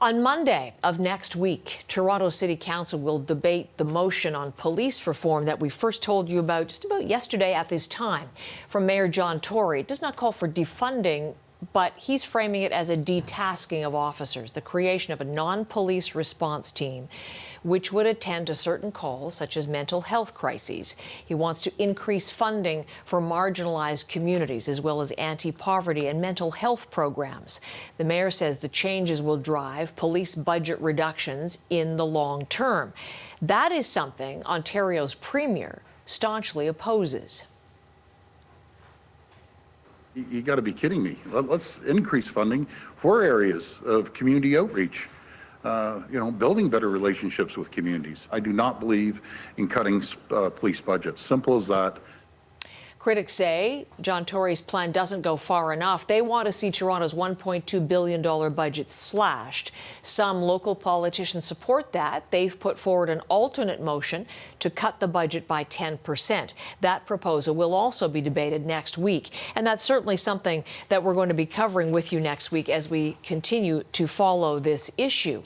On Monday of next week, Toronto City Council will debate the motion on police reform that we first told you about just about yesterday at this time from Mayor John Tory. It does not call for defunding, but he's framing it as a detasking of officers, the creation of a non-police response team, which would attend to certain calls, such as mental health crises. He wants to increase funding for marginalized communities, as well as anti-poverty and mental health programs. The mayor says the changes will drive police budget reductions in the long term. That is something Ontario's premier staunchly opposes. You got to be kidding me. Let's increase funding for areas of community outreach, building better relationships with communities. I do not believe in cutting police budgets. Simple as that. Critics say John Tory's plan doesn't go far enough. They want to see Toronto's $1.2 billion budget slashed. Some local politicians support that. They've put forward an alternate motion to cut the budget by 10%. That proposal will also be debated next week. And that's certainly something that we're going to be covering with you next week as we continue to follow this issue.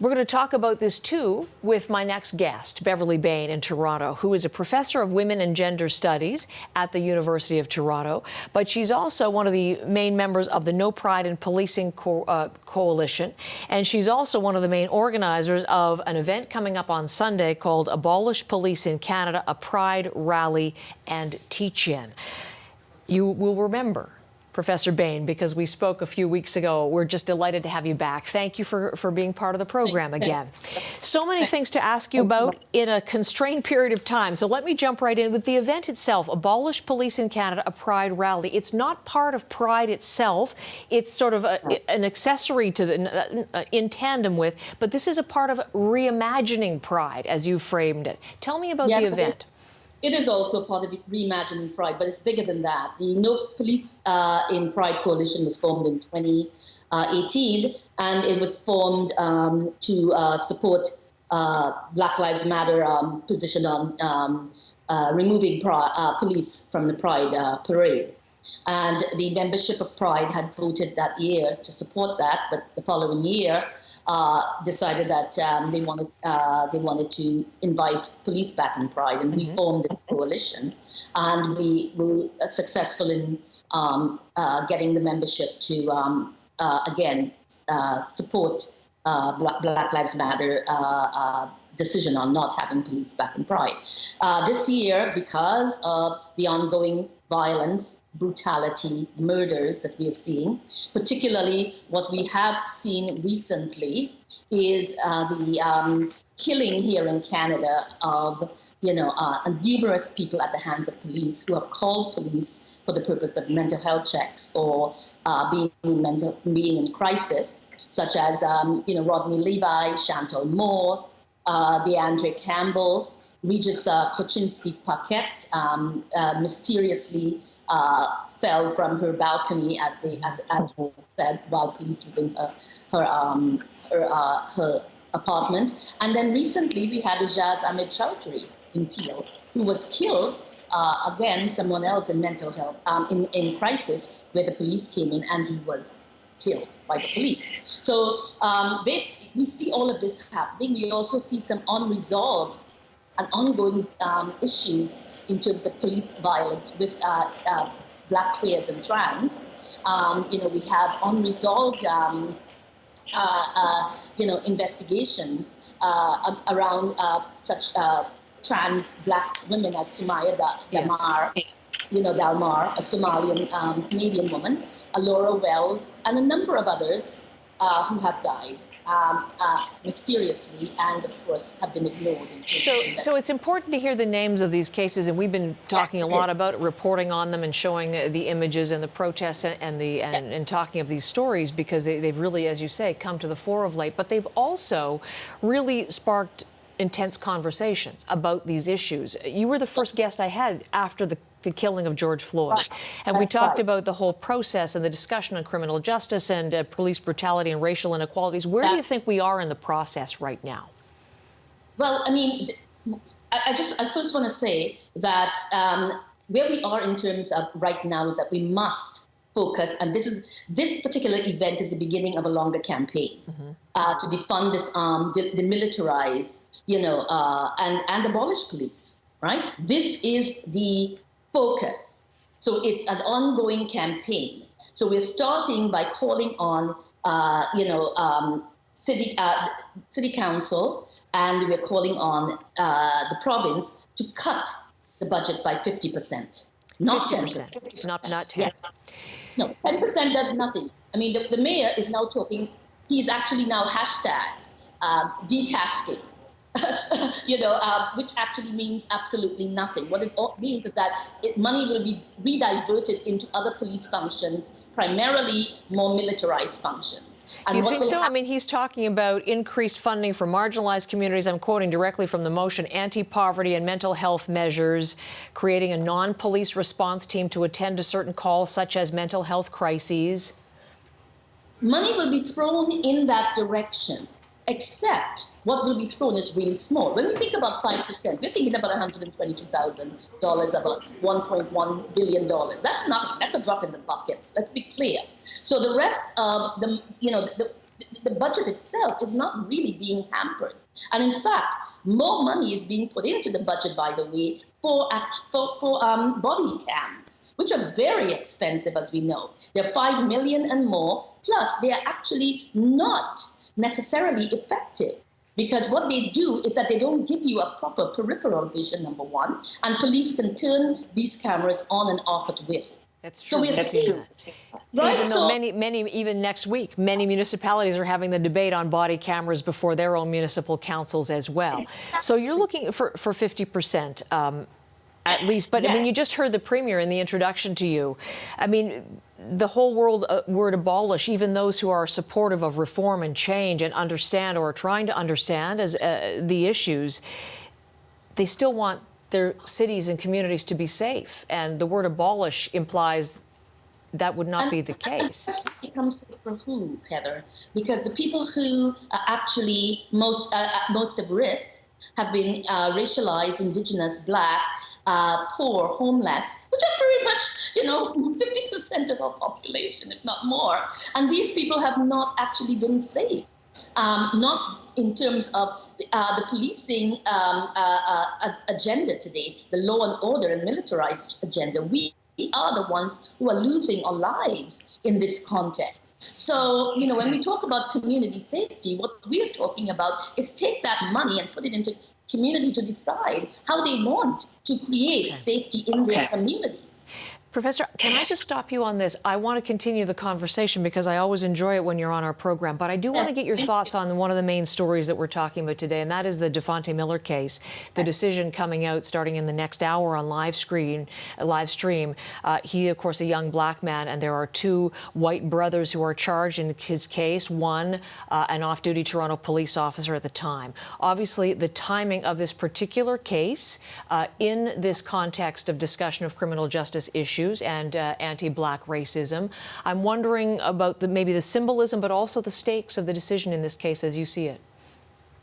We're going to talk about this, too, with my next guest, Beverly Bain in Toronto, who is a professor of women and gender studies at the University of Toronto. But she's also one of the main members of the No Pride in Policing Coalition. And she's also one of the main organizers of an event coming up on Sunday called Abolish Police in Canada, a Pride rally and teach-in. You will remember Professor Bain, because we spoke a few weeks ago. We're just delighted to have you back. Thank you for being part of the program again. So many things to ask you about in a constrained period of time. So let me jump right in with the event itself. Abolish Police in Canada, a Pride rally. It's not part of Pride itself. It's sort of an accessory to in tandem with, but this is a part of reimagining Pride, as you framed it. Tell me about the event. It is also part of reimagining Pride, but it's bigger than that. The No Police in Pride Coalition was formed in 2018, and it was formed to support Black Lives Matter position on removing police from the Pride parade. And the membership of Pride had voted that year to support that, but the following year decided that they wanted to invite police back in Pride, and we formed this coalition, and we were successful in getting the membership to again support Black Lives Matter decision on not having police back in Pride. This year, because of the ongoing violence, brutality, murders that we are seeing, particularly what we have seen recently is the killing here in Canada of numerous people at the hands of police who have called police for the purpose of mental health checks or being in crisis, such as Rodney Levi, Chantal Moore, DeAndre Campble, Regis Koczynski-Paquette mysteriously fell from her balcony, as said, while police was in her apartment. And then recently we had Ijaz Ahmed Chowdhury in Peel, who was killed, again, someone else in mental health, in crisis, where the police came in and he was killed by the police. So basically, we see all of this happening. We also see some unresolved and ongoing issues in terms of police violence with Black queers and trans. We have unresolved, investigations around such trans Black women as Sumaya Dalmar, Dalmar, a Somalian Canadian woman, Laura Wells, and a number of others who have died mysteriously and, of course, have been ignored. So it's important to hear the names of these cases, and we've been talking a lot about it, reporting on them and showing the images and the protests and talking of these stories, because they've really, as you say, come to the fore of late. But they've also really sparked intense conversations about these issues. You were the first guest I had after the killing of George Floyd. Right. And we talked about the whole process and the discussion on criminal justice and police brutality and racial inequalities. Where do you think we are in the process right now? Well, I mean, I first want to say that where we are in terms of right now is that we must focus, and this particular event is the beginning of a longer campaign to defund, disarm, demilitarize, and abolish police. Right? This is the focus. So it's an ongoing campaign. So we're starting by calling on, city council, and we're calling on the province to cut the budget by 50%, not 10%. Not 10. Yeah. No, 10% does nothing. I mean, the mayor is now talking. He's actually now detasking. Which actually means absolutely nothing. What it means is that money will be rediverted into other police functions, primarily more militarized functions. And you think so? I mean, he's talking about increased funding for marginalized communities. I'm quoting directly from the motion: anti-poverty and mental health measures, creating a non-police response team to attend to certain calls, such as mental health crises. Money will be thrown in that direction, except what will be thrown is really small. When we think about 5%, we're thinking about $122,000 of a $1.1 billion. That's nothing. That's a drop in the bucket. Let's be clear. So the rest of the budget itself is not really being hampered. And in fact, more money is being put into the budget, by the way, for body cams, which are very expensive, as we know. They're $5 million and more. Plus, they are actually not necessarily effective, because what they do is that they don't give you a proper peripheral vision, number one, and police can turn these cameras on and off at will. That's true. So we're seeing that. Right? Even though many, even next week, many municipalities are having the debate on body cameras before their own municipal councils as well. So you're looking for 50%. At least. But, yes. I mean, you just heard the Premier in the introduction to you. I mean, the whole word abolish, even those who are supportive of reform and change and understand or are trying to understand as the issues, they still want their cities and communities to be safe. And the word abolish implies that would not be the case. And the question becomes for who, Heather? Because the people who are actually most at risk have been racialized, indigenous, Black, poor, homeless, which are pretty much, 50% of our population, if not more. And these people have not actually been safe, not in terms of the policing agenda today, the law and order and militarized agenda. We are the ones who are losing our lives in this context. So, when we talk about community safety, what we're talking about is take that money and put it into community to decide how they want to create safety in their communities. Professor, can I just stop you on this? I want to continue the conversation because I always enjoy it when you're on our program, but I do want to get your thoughts on one of the main stories that we're talking about today, and that is the Devonte Miller case, the decision coming out starting in the next hour on live stream. He, of course, a young Black man, and there are two white brothers who are charged in his case, one an off-duty Toronto police officer at the time. Obviously, the timing of this particular case in this context of discussion of criminal justice issues and anti-Black racism. I'm wondering about maybe the symbolism, but also the stakes of the decision in this case as you see it.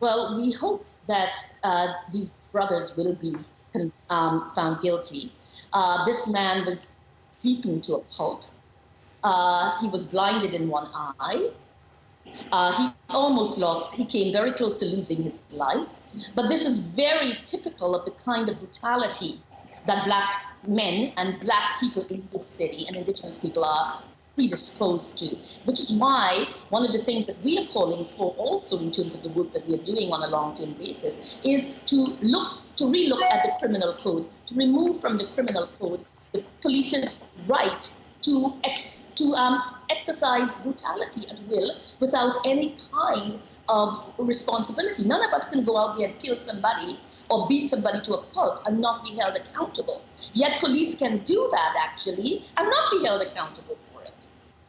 Well, we hope that these brothers will be found guilty. This man was beaten to a pulp. He was blinded in one eye. He came very close to losing his life. But this is very typical of the kind of brutality that Black men and Black people in this city and indigenous people are predisposed to, which is why one of the things that we are calling for also in terms of the work that we are doing on a long-term basis is to relook at the criminal code, to remove from the criminal code the police's right to exercise brutality at will without any kind of responsibility. None of us can go out there and kill somebody or beat somebody to a pulp and not be held accountable. Yet police can do that, actually, and not be held accountable for it.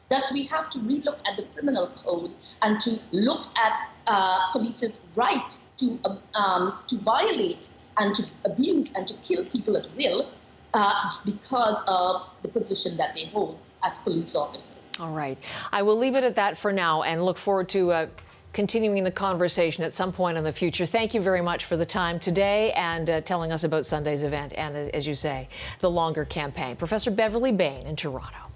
Thus, we have to relook at the criminal code and to look at police's right to violate and to abuse and to kill people at will because of the position that they hold as police officers. All right. I will leave it at that for now and look forward to continuing the conversation at some point in the future. Thank you very much for the time today and telling us about Sunday's event and, as you say, the longer campaign. Professor Beverly Bain in Toronto.